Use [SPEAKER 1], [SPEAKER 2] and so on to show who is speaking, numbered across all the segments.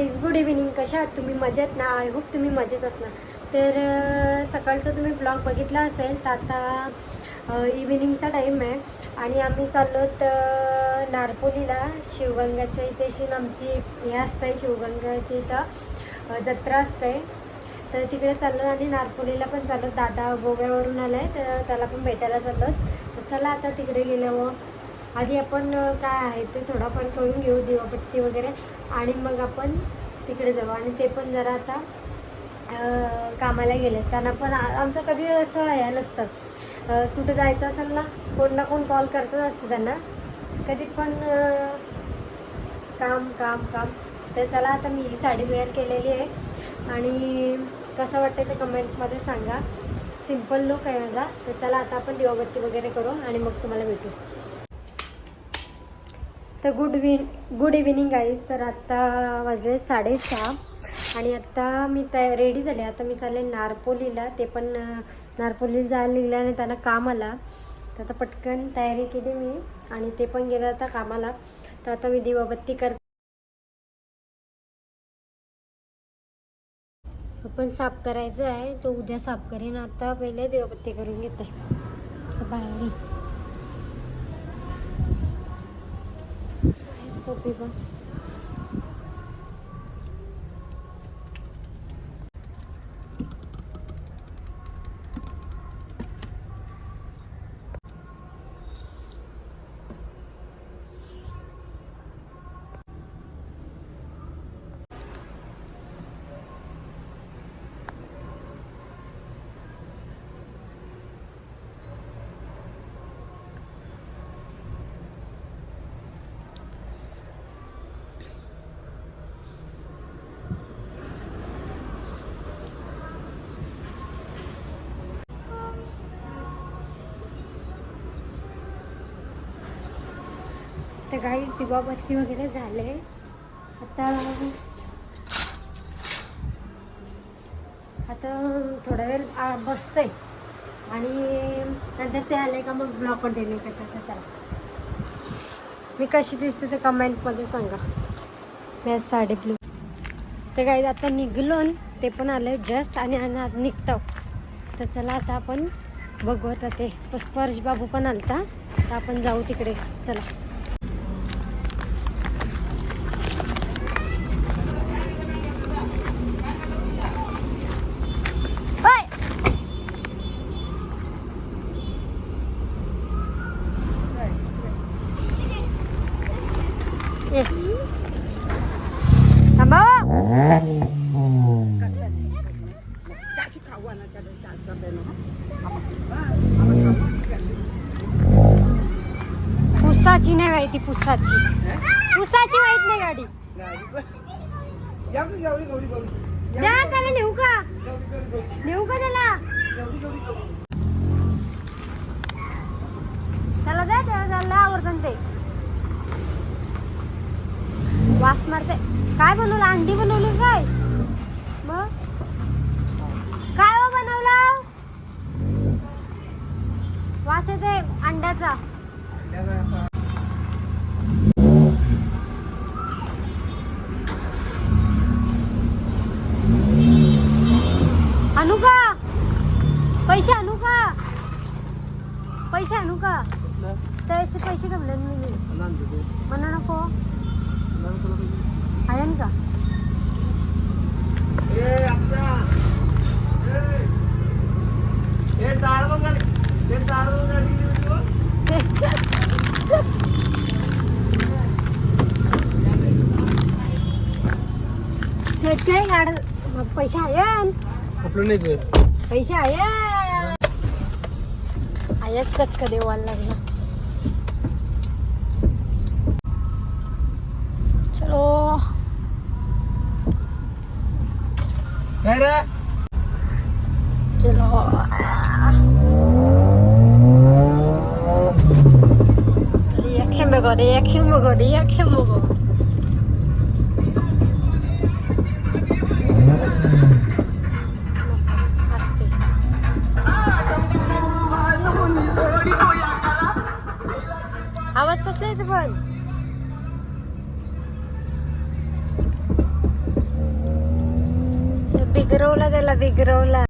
[SPEAKER 1] Guys, good evening. कशा आहात तुम्ही? मजेत ना? आय होप तुम्ही मजेत असणार. तर सकाळचा तुम्ही ब्लॉग बघितला असेल. तर आता इव्हिनिंगचा टाईम आहे आणि आम्ही चाललो तर नारपोलीला. शिवगंगाच्या इथेशी आमची हे असतं, शिवगंगाची इथं जत्रा असते. तर तिकडे चाललो आणि नारपोलीला पण चाललो. दादा गोव्यावरून आला आहे तर त्याला पण भेटायला चाललो. तर चला आता तिकडे गेल्यावर आधी आपण काय आहे ते थोडाफार करून घेऊ, दिवाबत्ती वगैरे, आणि मग आपण तिकडे जाऊ. आणि ते पण जरा आता कामाला गेले. त्यांना पण आमचं कधी असं हे नसतं, कुठं जायचं असेल ना कोण ना कोण कॉल करतच असतं त्यांना, कधी पण काम काम काम. तर चला आता मी ही साडी वेअर केलेली आहे आणि कसं वाटतं ते कमेंटमध्ये सांगा. सिम्पल लुक आहे माझा. तर चला आता आपण दिवाबत्ती वगैरे करू आणि मग तुम्हाला भेटू. तर गुड इव्हिनिंग गाईज. तर आत्ता वाजले 6:30 आणि आत्ता मी रेडी झाले. आता मी चालले नारपोलीला. ते पण नारपोलीला जायला निघले आणि त्यांना काम आला. तर आता पटकन तयारी केली मी आणि ते पण गेलं आता कामाला. तर आता मी दिवाबत्ती करते. पण साफ करायचं आहे, तो उद्या साफ करेन. आता पहिले दिवाबत्ती करून घेते. तर बाहेर चौकी पण तर गाईज दिवाबत्ती वगैरे झाले. आता थोडा वेळ बसते आणि नंतर ते आले का मग ब्लॉग कंटिन्यू करतात. तर चला, मी कशी दिसते ते कमेंटमध्ये सांगा. मी साडी ब्लू. तर गाईज आता निघलो, ते पण आले जस्ट आणि निघतो. तर चला आता आपण बघू. आता ते स्पर्श बाबू पण आलता, तर आपण जाऊ तिकडे. चला. पुसाची नाही माहिती, पुसाची माहित नाही गाडी. द्या त्याला. नेऊ का त्याला द्या. त्याला आवडतं ते. वास मारते. काय बनवलं? अंडी बनवली काय? मग काय हो बनवलं? वास येते अंड्याचा. आणू का पैसे? आणू का त्याचे पैसे ठेवले मी. म्हणा नको आहे का? काय गाड पैसे आहे आपलं नाही. पैसे आहेच कच का देवाला लागला. चलो चलो. रिएक्शन बघो. आवाज कसला येतो पण? गिरवला.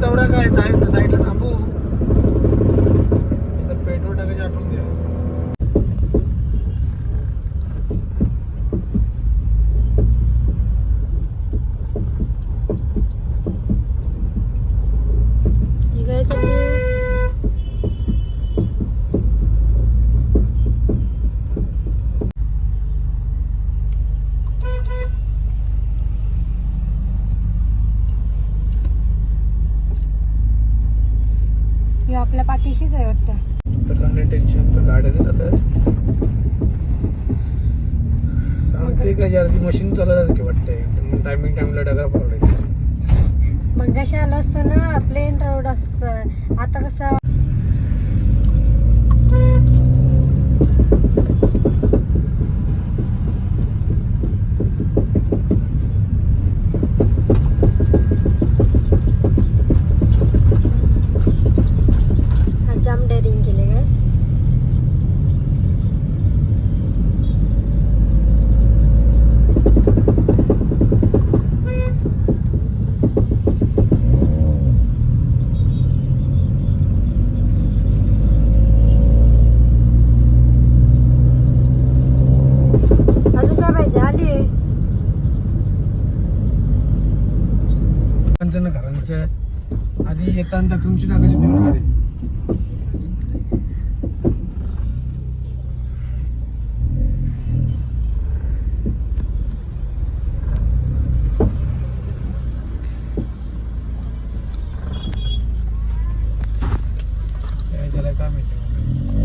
[SPEAKER 2] तेवढा काय साईडला थांबू पेट्रोल टाकायची आठवून द्या.
[SPEAKER 1] आपल्या पाठीशीच आहे वाटतं.
[SPEAKER 2] तर नाही टेन्शन तर गाड्याने चालत सांगते का यार ती मशीन चालत वाटतंय. टायमिंगला डगा पडलाय.
[SPEAKER 1] मग कशा आलो असतो ना प्लेन रोड असतं. आता कसं जाम डेअरिंग केले काय. अजून काय पाहिजे. आली
[SPEAKER 2] घरांचं आधी येताना तुमची टाकायची देऊन गाडी.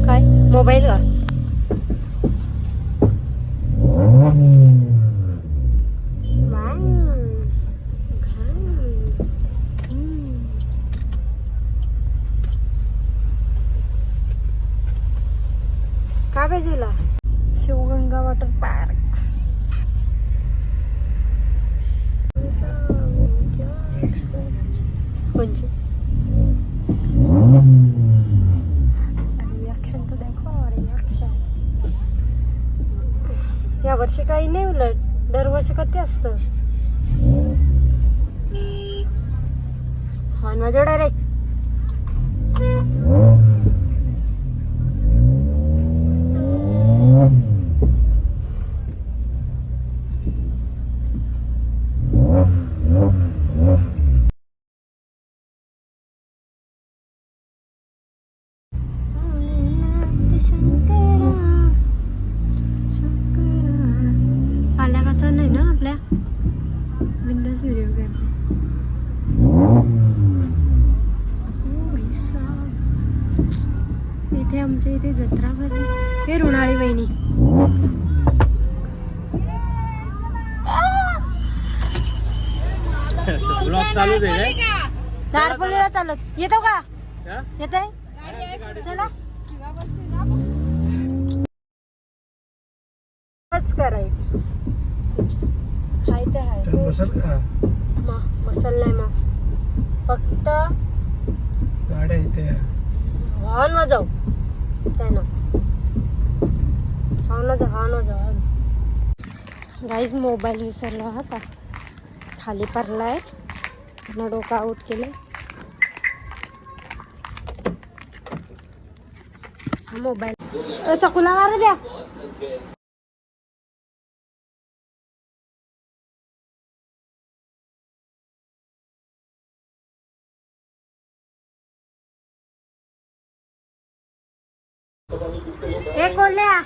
[SPEAKER 1] काय मोबाईल का. काय पाहिजे तुला. Shivganga water park. कोणची रिॲक्शन तर देखो रिॲक्शन. या वर्षी काही नाही उलट दरवर्षी कधी असतं. हा माझ्या डायरेक्ट आल्याकाचा नाही ना आपल्या बिंदास व्हिडिओ करते. इथे आमच्या इथे जत्रा भरली. हे रुणाली बहिणी
[SPEAKER 2] चालूच आहे
[SPEAKER 1] दारपोलीला चालत येतो का. येत आहे चला. करायचं हाय ते हाय
[SPEAKER 2] तर बसल का
[SPEAKER 1] बसल नाही मग फक्त
[SPEAKER 2] गाड्या इथे
[SPEAKER 1] हॉर्न वाजव त्यानं हॉर्न वाजव गाईज मोबाईल विसरलो आता खाली पडलाय न डोकं आऊट केलं हा मोबाईल सकुला मारू द्या हे कोल्ह्या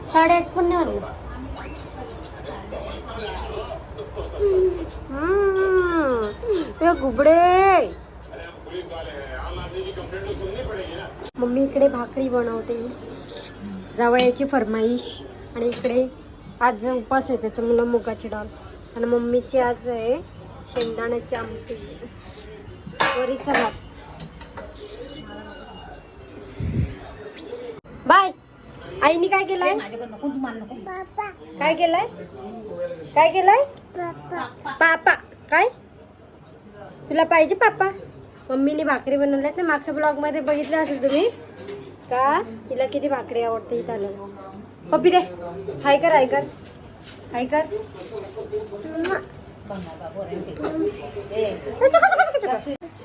[SPEAKER 1] साढ़े 8 पण नाही वाजले ते गुबडे मम्मी इकडे भाकरी बनवते जावयाची फरमाईश आणि इकडे आज उपास आहे त्याच्यामुळे मुगाची डाळ आणि मम्मीची आज आहे शेंगदाण्याची आमटी वरीचा भात बाय आईने काय केलंय काय केलंय काय केलंय पापा काय तुला पाहिजे पापा मम्मीने भाकरी बनवल्यात ना मागच्या ब्लॉग मध्ये बघितलं असेल तुम्ही का तिला किती भाकरी आवडते इथं आलं पप्पी दे हाय कर हाय कर हाय कर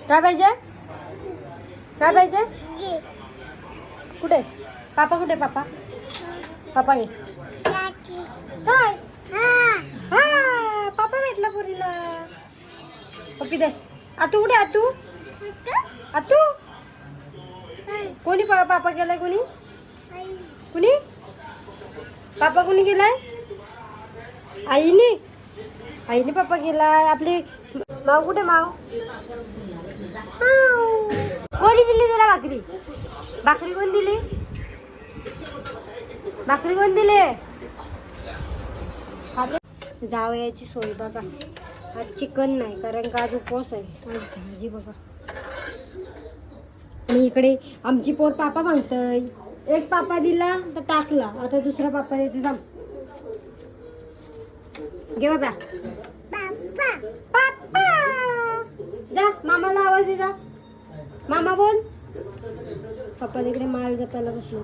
[SPEAKER 1] काय पाहिजे काय पाहिजे कुठे पापा कुठे पापा पापा घे काय हा पापा भेटला पुरीला पप्पी दे आतू कुठे आतू आतू कोणी पापा गेलाय कोणी कुणी पापा कोणी गेलाय आईने पापा गेलाय आपली माव कुठे माव कोणी दिली तुला भाकरी भाकरी कोण दिली भाकरी कोण दिली जावयाची सोय बघा आज चिकन नाही कारण का आज उपवास आहे आज भाजी बघा आणि इकडे आमची पोर पापा मागतय एक पापा दिला तर टाकला आता दुसरा पापा देते थांब घे बाबा पापा जा मामाला आवाज दे जा मामा बोल पप्पा तिकडे माल जपायला बसलो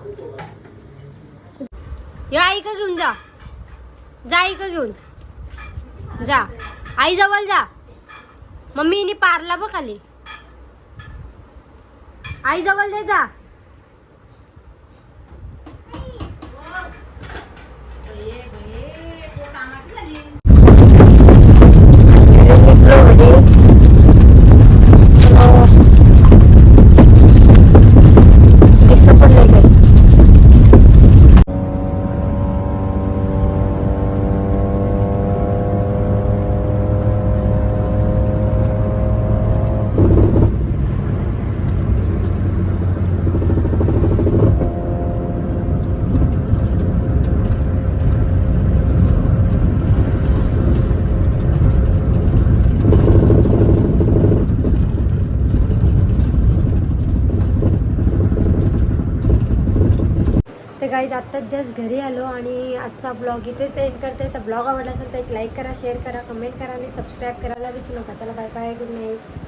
[SPEAKER 1] या आई का घेऊन जा जा आई का घेऊन जा आई जवळ जा मम्मीने पारला बघ खाली आई जवळ दे जा गाईज आत्ताच जस्ट घरी आलो आणि आजचा ब्लॉग इथेच एंड करते तर ब्लॉग आवडला असेल तर एक लाईक करा शेअर करा कमेंट करा आणि सबस्क्राईब करायला विसरू नका चला बाय बाय गुड नाईट